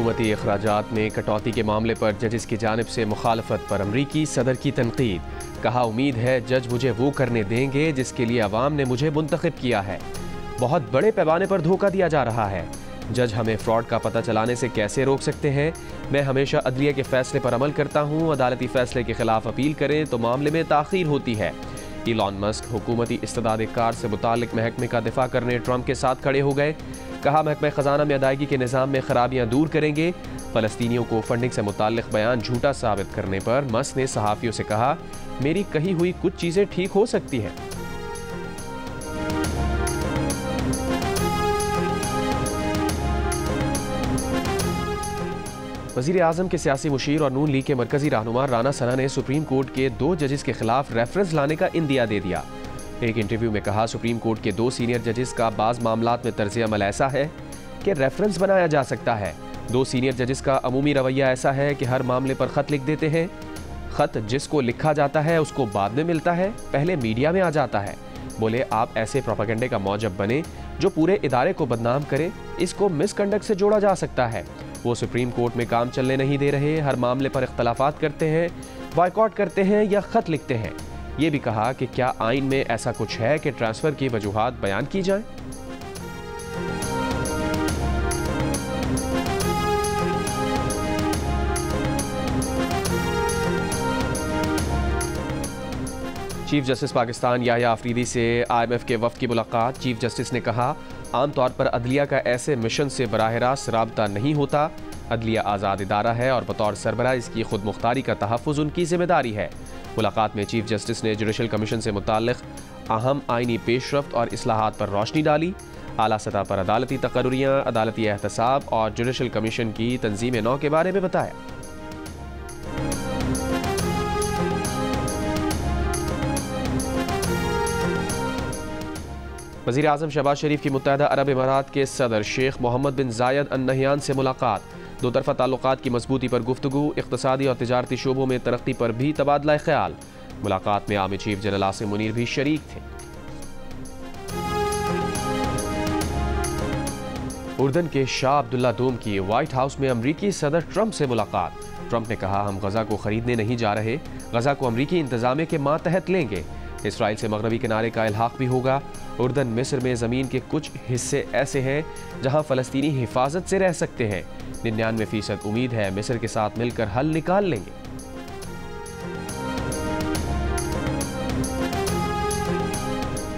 हुकूमती अखराजात में कटौती के मामले पर जजिस की जानिब से मुखालफत पर अमरीकी सदर की तनकीद। कहा, उम्मीद है जज मुझे वो करने देंगे जिसके लिए अवाम ने मुझे मुंतखब किया है। बहुत बड़े पैमाने पर धोखा दिया जा रहा है। जज हमें फ्रॉड का पता चलाने से कैसे रोक सकते हैं? मैं हमेशा अदलिया के फैसले पर अमल करता हूँ। अदालती फैसले के खिलाफ अपील करें तो मामले में ताख़ीर होती है। इलॉन मस्क हुकूमती इस्तेदाद कार से मुतालिक महकमे का दिफा करने ट्रंप के साथ खड़े हो गए। कहा, महकमा खजाना में अदायगी के निज़ाम में खराबियां दूर करेंगे। फ़लस्तीनियों को फंडिंग से मुतालिक बयान झूठा साबित करने पर मस्क ने सहाफ़ियों से कहा, मेरी कही हुई कुछ चीज़ें ठीक हो सकती हैं। वज़ीर आज़म के सियासी मुशीर और नून लीग के मरकजी रहनुमा राना सना ने सुप्रीम कोर्ट के 2 जजिस के खिलाफ रेफरेंस लाने का इंदिया दे दिया। एक इंटरव्यू में कहा, सुप्रीम कोर्ट के 2 सीनियर जजिस का बाज़ मामलात में तर्ज़ अमल ऐसा है कि रेफरेंस बनाया जा सकता है। 2 सीनियर जजिस का अमूमी रवैया ऐसा है कि हर मामले पर ख़त लिख देते हैं। ख़त जिसको लिखा जाता है उसको बाद में मिलता है, पहले मीडिया में आ जाता है। बोले, आप ऐसे प्रोपेगेंडे का मौजब बने जो पूरे इदारे को बदनाम करे। इसको मिसकंडक्ट से जोड़ा जा सकता है। वो सुप्रीम कोर्ट में काम चलने नहीं दे रहे, हर मामले पर इख्तलाफात करते हैं, बॉयकॉट करते हैं या ख़त लिखते हैं। ये भी कहा कि क्या आइन में ऐसा कुछ है कि ट्रांसफ़र की वजूहात बयान की जाएं? चीफ जस्टिस पाकिस्तान याह्या अफरीदी से IMF के वफ़द की मुलाकात। चीफ जस्टिस ने कहा, आमतौर पर अदलिया का ऐसे मिशन से बराह रास्त राबता नहीं होता। अदलिया आज़ाद इदारा है और बतौर सरबराह इसकी खुद मुख्तारी का तहफ़्फ़ुज़ उनकी जिम्मेदारी है। मुलाकात में चीफ जस्टिस ने जुडिशल कमीशन से मुताल्लिक़ अहम आइनी पेशरफ्त और इस्लाहात पर रोशनी डाली। आला सतह पर अदालती तकर्रियाँ, अदालती एहतसाब और जुडिशल कमीशन की तंजीम नौ के बारे में बताया। वज़ीर आज़म शहबाज शरीफ की मुत्तहदा अरब इमारात के सदर शेख मोहम्मद बिन जायद अल नहयान से मुलाकात। 2 तरफ़ा ताल्लुकात की मजबूती पर गुफ्तगू, इक़्तिसादी और तिजारती शोबों में तरक्की पर भी तबादला ख्याल। मुलाकात में army chief general Asim Munir भी शरीक थे। उर्दन के शाह अब्दुल्ला दोम की व्हाइट हाउस में अमरीकी सदर ट्रंप से मुलाकात। ट्रंप ने कहा, हम गजा को खरीदने नहीं जा रहे, गजा को अमरीकी इंतजामिया के मातहत लेंगे। इसराइल से मगरबी किनारे का इल्हाक भी होगा। उर्दन मिस्र में ज़मीन के कुछ हिस्से ऐसे हैं जहां फ़लस्तीनी हिफाजत से रह सकते हैं। 99% उम्मीद है मिस्र के साथ मिलकर हल निकाल लेंगे।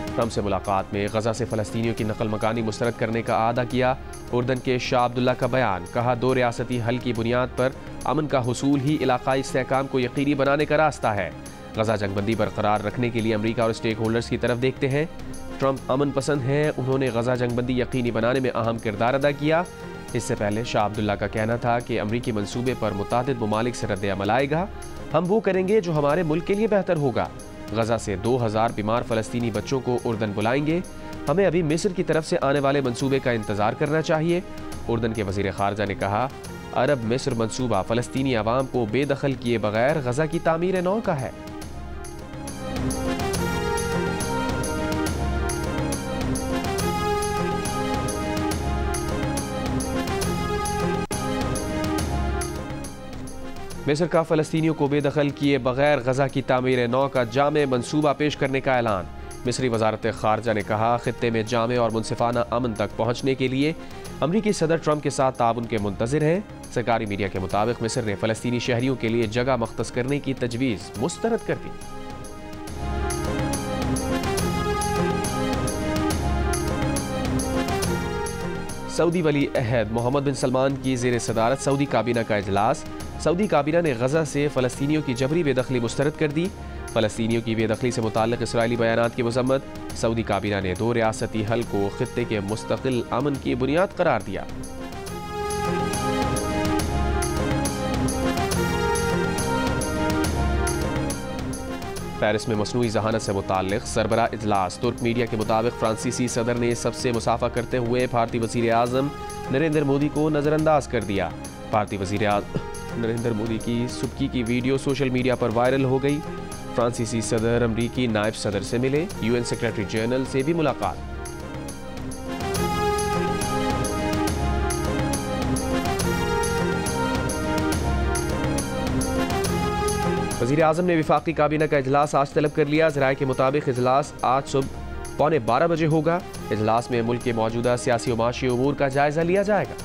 ट्रंप से मुलाकात में गजा से फ़लस्तीनियों की नकल मकानी मुस्तरद करने का आदा किया। उर्दन के शाह अब्दुल्ला का बयान। कहा, 2 रियासती हल की बुनियाद पर अमन का हुसूल ही इलाकाई इस्तेहकाम को यकीनी बनाने का रास्ता है। गजा जंगबंदी बरकरार रखने के लिए अमरीका और स्टेक होल्डर्स की तरफ देखते हैं। ट्रंप अमन पसंद हैं, उन्होंने गजा जंगबंदी यकीनी बनाने में अहम किरदार अदा किया। इससे पहले शाह अब्दुल्ला का कहना था कि अमरीकी मंसूबे पर मुतादिद ममालिक से रद्द अमल आएगा। हम वो करेंगे जो हमारे मुल्क के लिए बेहतर होगा। गजा से 2000 बीमार फ़लस्तीनी बच्चों को उर्दन बुलाएंगे। हमें अभी मिस्र की तरफ से आने वाले मंसूबे का इंतज़ार करना चाहिए। उर्दन के वज़ीर ख़ारजा ने कहा, अरब मिस्र मंसूबा फ़लस्तीनी अवाम को बेदखल किए बगैर गजा की तामीर नौ का है। मिस्र का फ़लस्तीनियों को बेदखल किए बगैर गजा की तामीर नौ का जामे मंसूबा पेश करने का ऐलान। मिस्री वज़ारत ख़ारजा ने कहा, ख़ित्ते में जामे और मुनसिफाना अमन तक पहुँचने के लिए अमरीकी सदर ट्रंप के साथ ताउन के मुंतज़िर हैं। सरकारी मीडिया के मुताबिक मिस्र ने फ़लस्तीनी शहरियों के लिए जगह मख्तस करने की तजवीज़ मुस्तरद कर दी। सऊदी वली अहद मोहम्मद बिन सलमान की ज़ेर सदारत सऊदी काबीना का इजलास। सऊदी काबीना ने गजा से फ़लस्तीनियों की जबरी बेदखली मुस्तरद कर दी। फ़लस्तीनियों की बेदखली से मुताल्लिक़ इसराइली बयानात की मज़म्मत। सऊदी काबीना ने 2 रियासती हल को ख़ित्ते के मुस्तक़िल अमन की बुनियाद करार दिया। पेरिस में मसनूई ज़हानत से मुताल्लिक़ सरबराह इजलास। तुर्क मीडिया के मुताबिक फ्रांसीसी सदर ने सबसे मुसाफा करते हुए भारतीय वज़ीर आज़म नरेंद्र मोदी को नज़रअंदाज कर दिया। भारतीय वज़ीर आज़म नरेंद्र मोदी की सुबकी की वीडियो सोशल मीडिया पर वायरल हो गई। फ्रांसीसी सदर अमरीकी नायब सदर से मिले। UN सेक्रेटरी जनरल से भी मुलाकात। वज़ीर आज़म ने वफाकी काबीना का इजलास आज तलब कर लिया। ज़राए के मुताबिक इजलास आज सुबह 11:15 बजे होगा। इजलास में मुल्क के मौजूदा सियासी और माशी उमूर का जायजा लिया जाएगा।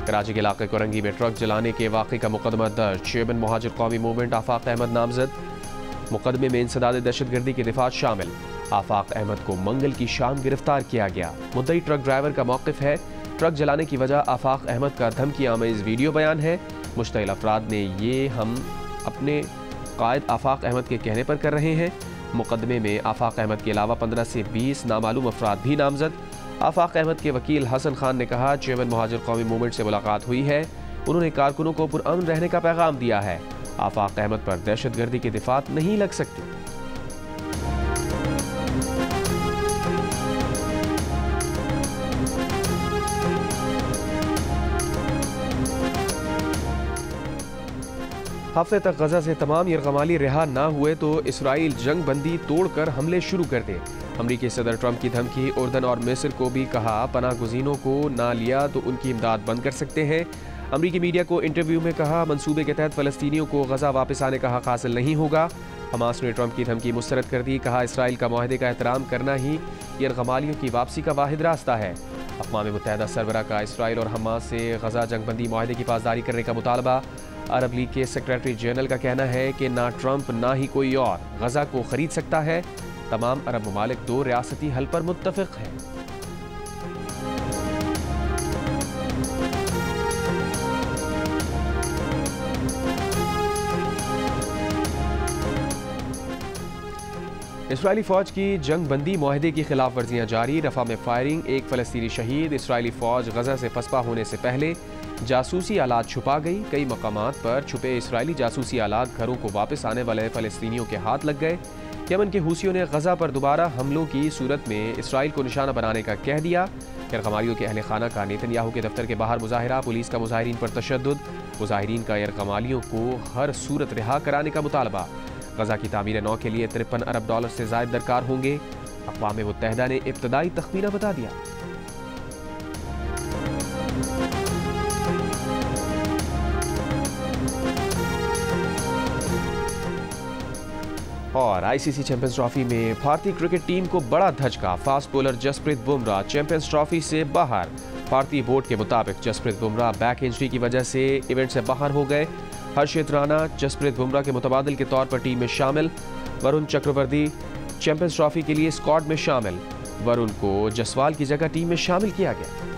कराची के इलाके कोरंगी में ट्रक जलाने के वाक़े का मुकदमा दर्ज। चेयरमैन मुहाजिर कौमी मूवमेंट आफाक अहमद नामजद। मुकदमे में इंसदाद दहशतगर्दी के दिफात शामिल। आफाक अहमद को मंगल की शाम गिरफ्तार किया गया। मुद्दई ट्रक ड्राइवर का मौक़िफ़ है। ट्रक जलाने की वजह आफाक अहमद का धमकी आमेज़ वीडियो बयान है। मुश्तइल अफराद ने ये हम अपने कायद आफाक अहमद के कहने पर कर रहे हैं। मुकदमे में आफाक अहमद के अलावा 15 से 20 नामालूम अफराद भी नामजद। आफाक अहमद के वकील हसन खान ने कहा, चेयरमैन मुहाजिर कौमी मूवमेंट से मुलाकात हुई है। उन्होंने कारकुनों को पुरअमन रहने का पैगाम दिया है। आफाक अहमद पर दहशतगर्दी की दिफात नहीं लग सकती। हफ्ते तक गजा से तमाम यरगमाली रिहा ना हुए तो इसराइल जंग बंदी तोड़कर हमले शुरू कर दे। अमरीकी सदर ट्रंप की धमकी। उर्दन और मिस्र को भी कहा, पनाह गुज़ीनों को ना लिया तो उनकी इमदाद बंद कर सकते हैं। अमरीकी मीडिया को इंटरव्यू में कहा, मंसूबे के तहत फ़लस्तीनियों को गजा वापस आने का हक़ हासिल नहीं होगा। हमास ने ट्रंप की धमकी मुस्तरद कर दी। कहा, इसराइल का मुआहदे का एहतराम करना ही यरगमालियों की वापसी का वाहिद रास्ता है। अक़वाम मुत्तहिदा सरबराह का इसराइल और हमास से गजा जंगबंदी मुआहदे की पासदारी करने का मुतालबा। अरब लीग के सेक्रेटरी जनरल का कहना है कि ना ट्रंप ना ही कोई और गजा को खरीद सकता है। तमाम अरब ममालिक 2 रियासती हल पर मुत्तफ़िक़ हैं। इसराइली फ़ौज की जंग बंदी मुआहदे की खिलाफ वर्जियाँ जारी। रफ़ा में फायरिंग, एक फ़लस्तीनी शहीद। इसराइली फ़ौज गजा से पसपा होने से पहले जासूसी आलात छुपा गई। कई मकामात पर छुपे इसराइली जासूसी आलात घरों को वापस आने वाले फ़लस्तीनियों के हाथ लग गए। यमन के हूसियों ने गजा पर दोबारा हमलों की सूरत में इसराइल को निशाना बनाने का कह दिया। यरगमालियों के अहल खाना का नेतन्याहू के दफ्तर के बाहर मुजाहिरा। पुलिस का मुजाहिरीन पर तशद्दुद। मुजाहिरीन का यरगमालियों को हर सूरत रिहा कराने का मुतालबा। गजा की तामीर नौ के लिए $53 अरब से ज़ायद दरकार होंगे। अक़वाम मुत्तहिदा ने इब्तदाई तख़मीना बता दिया। और आईसीसी चैंपियंस ट्रॉफी में भारतीय क्रिकेट टीम को बड़ा धचका। Fast bowler Jasprit Bumrah Champions Trophy से बाहर। भारतीय बोर्ड के मुताबिक जसप्रीत बुमराह बैक इंजरी की वजह से इवेंट से बाहर हो गए। हर्षित राणा जसप्रीत बुमराह के मुतबादिल के तौर पर टीम में शामिल। वरुण चक्रवर्ती चैंपियंस ट्रॉफी के लिए स्क्वाड में शामिल। वरुण को जसवाल की जगह टीम में शामिल किया गया।